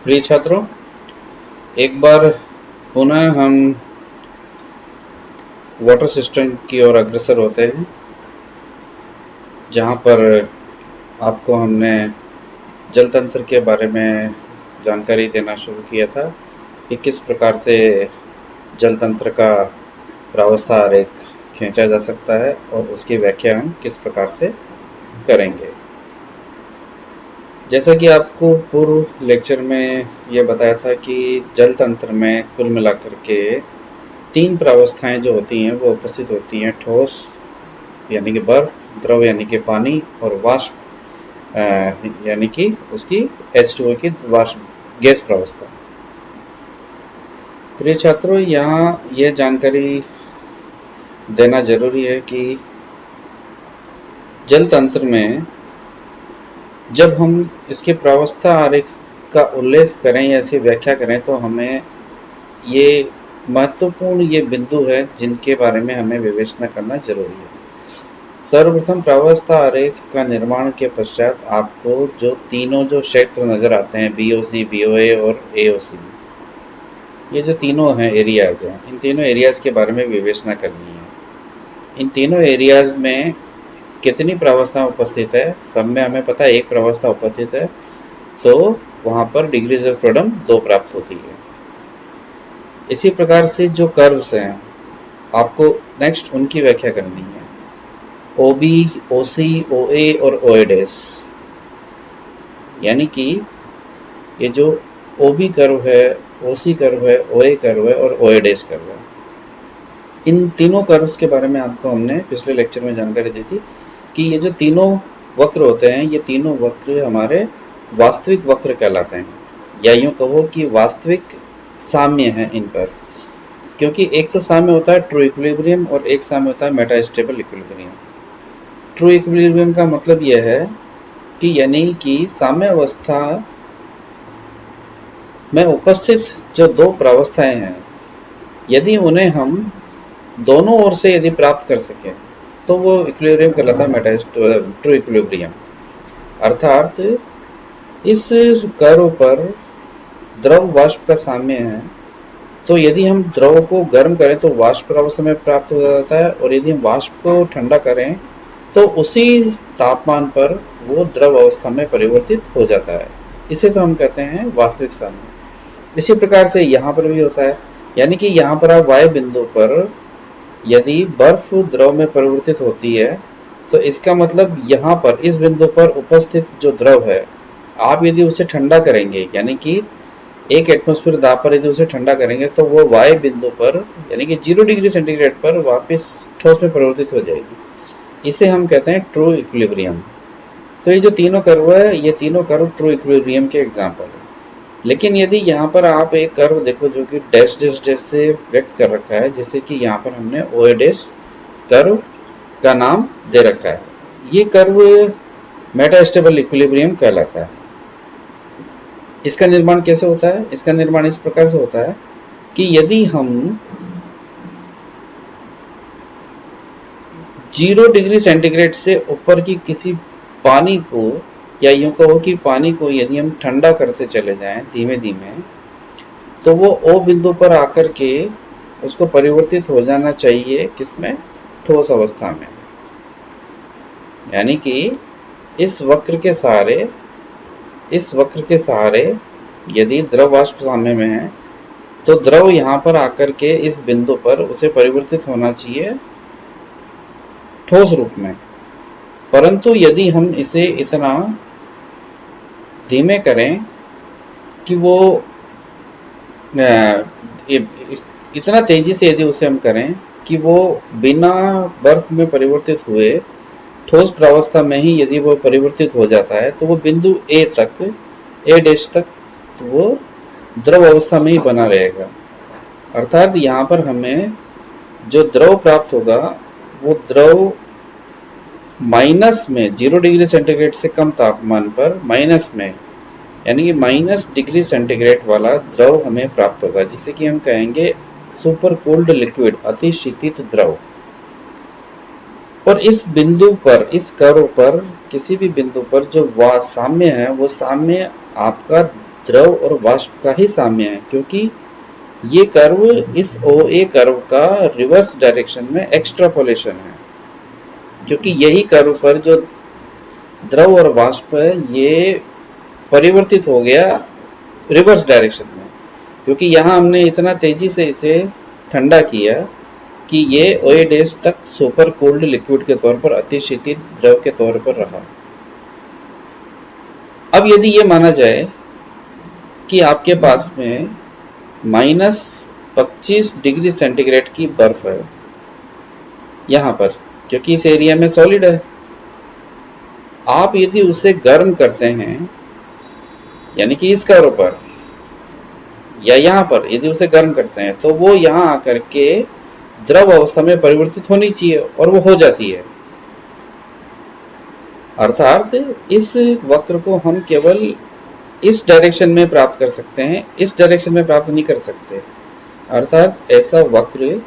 प्रिय छात्रों, एक बार पुनः हम वाटर सिस्टम की ओर अग्रसर होते हैं, जहाँ पर आपको हमने जल तंत्र के बारे में जानकारी देना शुरू किया था कि किस प्रकार से जल तंत्र का प्रावस्था आरेख खींचा जा सकता है और उसकी व्याख्या हम किस प्रकार से करेंगे। जैसा कि आपको पूर्व लेक्चर में यह बताया था कि जल तंत्र में कुल मिलाकर के 3 प्रावस्थाएं जो होती हैं वो उपस्थित होती हैं: ठोस यानी कि बर्फ, द्रव यानी कि पानी, और वाष्प यानी कि उसकी H2O की वाष्प गैस प्रावस्था। प्रिय छात्रों, यहाँ यह जानकारी देना जरूरी है कि जल तंत्र में जब हम इसके प्रावस्था आरेख का उल्लेख करें या इसकी व्याख्या करें तो हमें ये महत्वपूर्ण ये बिंदु है जिनके बारे में हमें विवेचना करना जरूरी है। सर्वप्रथम प्रावस्था आरेख का निर्माण के पश्चात आपको जो तीनों जो क्षेत्र नजर आते हैं, BOC, BOA और AOC, ये जो तीनों हैं एरियाज हैं, इन तीनों एरियाज के बारे में विवेचना करनी है। इन तीनों एरियाज में कितनी प्रावस्था उपस्थित है? सब में हमें पता है एक प्रावस्था उपस्थित है, तो वहां पर डिग्रीज ऑफ फ्रीडम 2 प्राप्त होती है। इसी प्रकार से जो कर्व्स हैं, आपको नेक्स्ट उनकी व्याख्या करनी है। OB, OC, OA और OA डैश, यानी कि ये जो OB कर्व है, OC कर्व है, OA कर्व है और OA डैश कर्व है, इन तीनों कर्व्स के बारे में आपको हमने पिछले लेक्चर में जानकारी दी थी कि ये जो तीनों वक्र होते हैं, ये तीनों वक्र हमारे वास्तविक वक्र कहलाते हैं, या यूं कहो कि वास्तविक साम्य है इन पर, क्योंकि एक तो साम्य होता है ट्रू इक्विलिब्रियम और एक साम्य होता है Meta stable equilibrium. True equilibrium का मतलब यह है कि यानी कि साम्य अवस्था में उपस्थित जो दो प्रावस्थाएं हैं, यदि उन्हें हम दोनों ओर से यदि प्राप्त कर सके तो वो इक्विलिब्रियम कहलाता है, मेटा ट्रू इक्विलिब्रियम। अर्थात इस कर्व पर द्रव वाष्प का साम्य है, तो यदि हम द्रव को गर्म करें तो वाष्प अवस्था में प्राप्त हो जाता है, और यदि हम वाष्प को ठंडा करें तो उसी तापमान पर वो द्रव अवस्था में परिवर्तित हो जाता है। इसे तो हम कहते हैं वास्तविक साम्य। इसी प्रकार से यहाँ पर भी होता है, यानी कि यहाँ पर आप वायु बिंदु पर यदि बर्फ द्रव में परिवर्तित होती है तो इसका मतलब यहाँ पर इस बिंदु पर उपस्थित जो द्रव है, आप यदि उसे ठंडा करेंगे, यानी कि 1 एटमॉस्फेयर दाब पर यदि उसे ठंडा करेंगे तो वो वायु बिंदु पर यानी कि 0 डिग्री सेंटीग्रेड पर वापस ठोस में परिवर्तित हो जाएगी। इसे हम कहते हैं ट्रू इक्विलिब्रियम। तो ये जो तीनों कर्व है, ये तीनों कर्व ट्रू इक्विलिब्रियम के एग्जाम्पल है। लेकिन यदि यहाँ पर आप एक कर्व देखो जो कि डैश डैश डैश से व्यक्त कर रखा है, जैसे कि यहाँ पर हमने OA डैश कर्व का नाम दे रखा है, ये कर्व मेटा स्टेबल इक्विलिब्रियम कहलाता है। इसका निर्माण कैसे होता है? इसका निर्माण इस प्रकार से होता है कि यदि हम 0 डिग्री सेंटीग्रेड से ऊपर की किसी पानी को, या यूं कहो कि पानी को यदि हम ठंडा करते चले जाएं धीमे धीमे, तो वो O बिंदु पर आकर के उसको परिवर्तित हो जाना चाहिए किसमें? ठोस अवस्था में। यानी कि इस वक्र के सहारे यदि द्रव वाष्प साम्य में है तो द्रव यहाँ पर आकर के इस बिंदु पर उसे परिवर्तित होना चाहिए ठोस रूप में। परंतु यदि हम इसे इतना धीमे करें कि वो इतना तेजी से यदि उसे हम करें कि वो बिना बर्फ में परिवर्तित हुए ठोस प्रावस्था में ही यदि वो परिवर्तित हो जाता है, तो वो बिंदु A डैश तक तो वो द्रव अवस्था में ही बना रहेगा। अर्थात यहाँ पर हमें जो द्रव प्राप्त होगा वो द्रव माइनस में 0 डिग्री सेंटीग्रेड से कम तापमान पर माइनस में, यानी कि माइनस डिग्री सेंटीग्रेड वाला द्रव हमें प्राप्त होगा, जिसे कि हम कहेंगे सुपर कोल्ड लिक्विड, अति शीतित द्रव। और इस बिंदु पर, इस कर्व पर, किसी भी बिंदु पर जो साम्य है, वो साम्य आपका द्रव और वाष्प का ही साम्य है, क्योंकि ये कर्व इस OA कर्व का रिवर्स डायरेक्शन में एक्सट्रापोलेशन है, क्योंकि यही कर्व पर जो द्रव और वाष्प है ये परिवर्तित हो गया रिवर्स डायरेक्शन में, क्योंकि यहाँ हमने इतना तेजी से इसे ठंडा किया कि ये OA डैश तक सुपर कोल्ड लिक्विड के तौर पर अतिशीतित द्रव के तौर पर रहा। अब यदि ये माना जाए कि आपके पास में -25 डिग्री सेंटीग्रेड की बर्फ है यहाँ पर, क्योंकि इस एरिया में सॉलिड है, आप यदि उसे गर्म करते हैं यानी कि इस कर्व पर या यहाँ पर यदि उसे गर्म करते हैं तो वो यहाँ आकर के द्रव अवस्था में परिवर्तित होनी चाहिए और वो हो जाती है। अर्थात इस वक्र को हम केवल इस डायरेक्शन में प्राप्त कर सकते हैं, इस डायरेक्शन में प्राप्त नहीं कर सकते। अर्थात ऐसा वक्र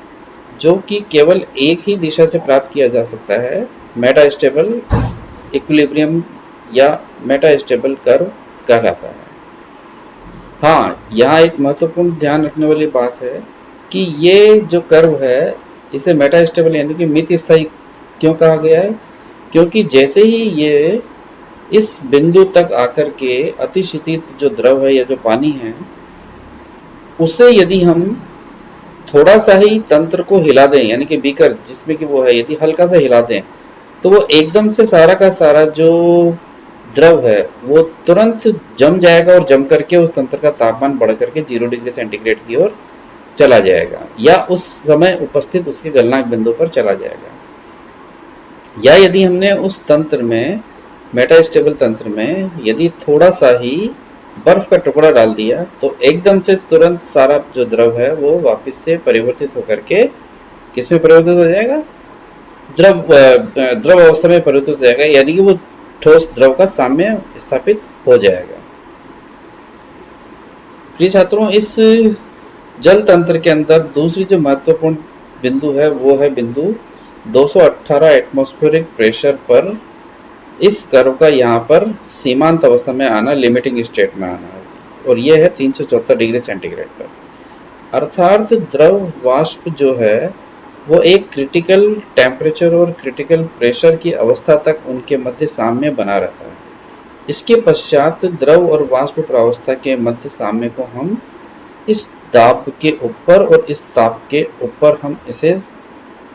जो कि केवल एक ही दिशा से प्राप्त किया जा सकता है, मेटास्टेबल इक्विलिब्रियम या मेटास्टेबल कर्व कहलाता है। हाँ, यहाँ एक महत्वपूर्ण ध्यान रखने वाली बात है कि ये जो कर्व है इसे मेटास्टेबल यानी कि मित स्थायी क्यों कहा गया है, क्योंकि जैसे ही ये इस बिंदु तक आकर के अतिशीतित जो द्रव है या जो पानी है उसे यदि हम थोड़ा सा ही तंत्र को हिला दें, यानी कि बीकर जिसमें कि वो है यदि हल्का सा हिला दें तो वो एकदम से सारा का सारा जो द्रव है वो तुरंत जम जाएगा और जम करके उस तंत्र का तापमान बढ़ करके 0 डिग्री सेंटीग्रेड की ओर चला जाएगा या उस समय उपस्थित उसके गलनांक बिंदु पर चला जाएगा। या यदि हमने उस तंत्र में मेटास्टेबल तंत्र में यदि थोड़ा सा ही बर्फ का टुकड़ा डाल दिया तो एकदम से तुरंत सारा जो द्रव है वो वापस से परिवर्तित होकर के किस में परिवर्तित हो जाएगा, द्रव अवस्था में परिवर्तित हो जाएगा, यानी कि वो ठोस द्रव का साम्य स्थापित हो जाएगा। प्रिय छात्रों, इस जल तंत्र के अंदर दूसरी जो महत्वपूर्ण बिंदु है वो है बिंदु 218 एटमॉस्फेरिक प्रेशर पर इस कर्व का यहाँ पर सीमांत अवस्था में आना, लिमिटिंग स्टेट में आना, और यह है 374 डिग्री सेंटीग्रेड पर। अर्थात द्रव वाष्प जो है वो एक क्रिटिकल टेम्परेचर और क्रिटिकल प्रेशर की अवस्था तक उनके मध्य साम्य बना रहता है। इसके पश्चात द्रव और वाष्प प्रावस्था के मध्य साम्य को हम इस दाब के ऊपर और इस ताप के ऊपर हम इसे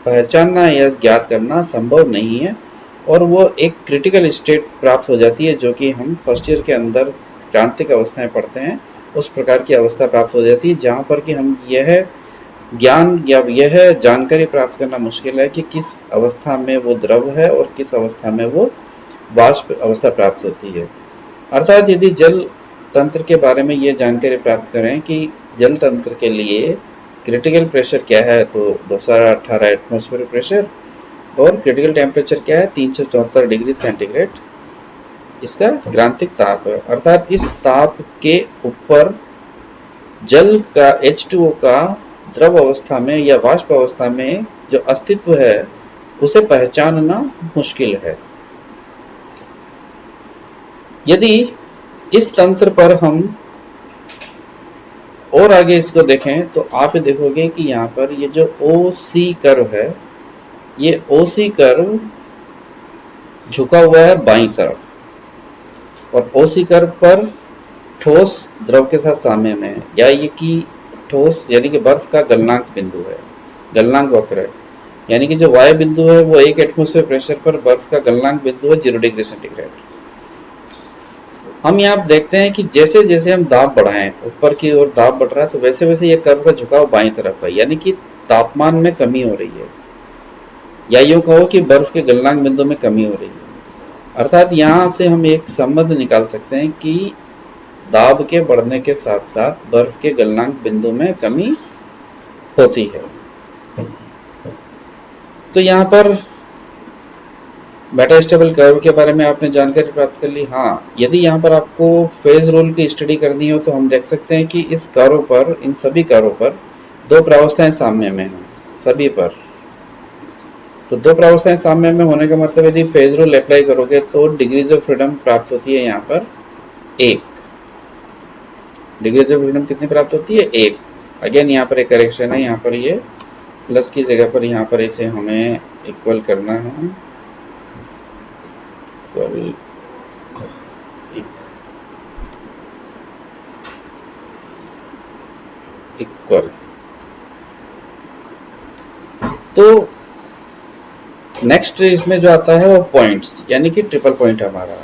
पहचानना या ज्ञात करना संभव नहीं है, और वो एक क्रिटिकल स्टेट प्राप्त हो जाती है जो कि हम फर्स्ट ईयर के अंदर क्रांतिक अवस्थाएं पढ़ते हैं, उस प्रकार की अवस्था प्राप्त हो जाती है जहाँ पर कि हम यह ज्ञान या यह जानकारी प्राप्त करना मुश्किल है कि किस अवस्था में वो द्रव है और किस अवस्था में वो वाष्प अवस्था प्राप्त होती है। अर्थात यदि जल तंत्र के बारे में ये जानकारी प्राप्त करें कि जल तंत्र के लिए क्रिटिकल प्रेशर क्या है तो 218 एटमॉस्फेरिक प्रेशर, और क्रिटिकल टेम्परेचर क्या है 374 डिग्री सेंटीग्रेड इसका क्रांतिक ताप है। अर्थात इस ताप के ऊपर जल का H2O का द्रव अवस्था में या वाष्प अवस्था में जो अस्तित्व है उसे पहचानना मुश्किल है। यदि इस तंत्र पर हम और आगे इसको देखें तो आप देखोगे कि यहाँ पर ये जो OC कर्व है, ये OC कर्व झुका हुआ है बाईं तरफ, और OC कर्व पर ठोस द्रव के साथ साम्य में है, या ये कि ठोस यानी कि बर्फ का गलनांक बिंदु है, गलनांक वक्र है, यानी कि जो वायु बिंदु है वो 1 एटमॉस्फेयर प्रेशर पर बर्फ का गलनांक बिंदु है 0 डिग्री सेंटीग्रेड। हम यहाँ देखते हैं कि जैसे जैसे हम दाब बढ़ाएं, ऊपर की ओर दाब बढ़ रहा है तो वैसे वैसे ये कर्व का झुकाव बाईं तरफ है, यानी कि तापमान में कमी हो रही है, या यूं कहो कि बर्फ के गलनांक बिंदु में कमी हो रही है। अर्थात यहाँ से हम एक संबंध निकाल सकते हैं कि दाब के बढ़ने के साथ साथ बर्फ के गलनांक बिंदु में कमी होती है। तो यहाँ पर मेटास्टेबल कर्व के बारे में आपने जानकारी प्राप्त कर ली। हाँ, यदि यहाँ पर आपको फेज रूल की स्टडी करनी हो तो हम देख सकते हैं कि इस कर्व पर, इन सभी कर्व पर दो प्रावस्थाएं साम्य में हैं, सभी पर। तो दो प्रावस्थाएं साम्य में होने का मतलब यदि फेज रूल अप्लाई करोगे तो डिग्रीज ऑफ फ्रीडम प्राप्त होती है यहाँ पर 1। डिग्री ऑफ फ्रीडम कितनी प्राप्त होती है? 1। अगेन यहाँ पर एक करेक्शन है, यहाँ पर ये प्लस की जगह पर यहाँ पर इसे हमें इक्वल करना है, इक्वल। तो नेक्स्ट इसमें जो आता है वो पॉइंट्स, यानी कि ट्रिपल पॉइंट हमारा।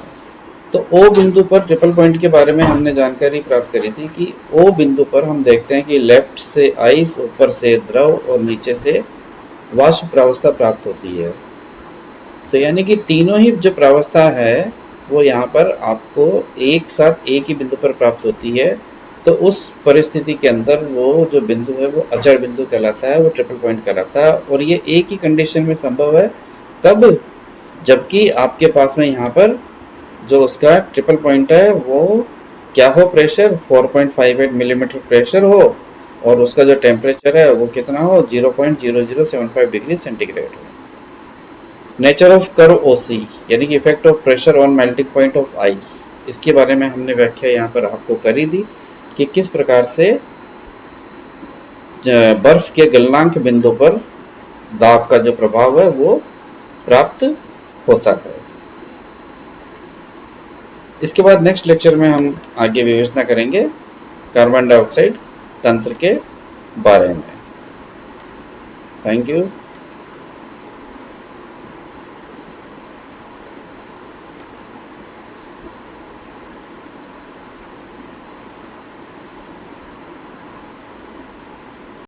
तो ओ बिंदु पर ट्रिपल पॉइंट के बारे में हमने जानकारी प्राप्त करी थी कि ओ बिंदु पर हम देखते हैं कि लेफ्ट से आइस, ऊपर से द्रव और नीचे से वाष्प प्रावस्था प्राप्त होती है। तो यानी कि तीनों ही जो प्रावस्था है वो यहाँ पर आपको एक साथ एक ही बिंदु पर प्राप्त होती है। तो उस परिस्थिति के अंदर वो जो बिंदु है वो अचर बिंदु कहलाता है, वो ट्रिपल पॉइंट कहलाता है। और ये एक ही कंडीशन में संभव है, कब? जबकि आपके पास में यहाँ पर जो उसका ट्रिपल पॉइंट है वो क्या हो? प्रेशर 4.58 मिलीमीटर प्रेशर हो, और उसका जो टेम्परेचर है वो कितना हो? 0.0075 डिग्री सेंटीग्रेड हो। नेचर ऑफ कर्व ओसी, यानी कि effect of pressure on melting point of ice, इसके बारे में हमने व्याख्या यहाँ पर आपको करी दी कि किस प्रकार से बर्फ के गलनांक बिंदु पर दाब का जो प्रभाव है वो प्राप्त होता है। इसके बाद नेक्स्ट लेक्चर में हम आगे विवेचना करेंगे कार्बन डाइऑक्साइड तंत्र के बारे में। Thank you.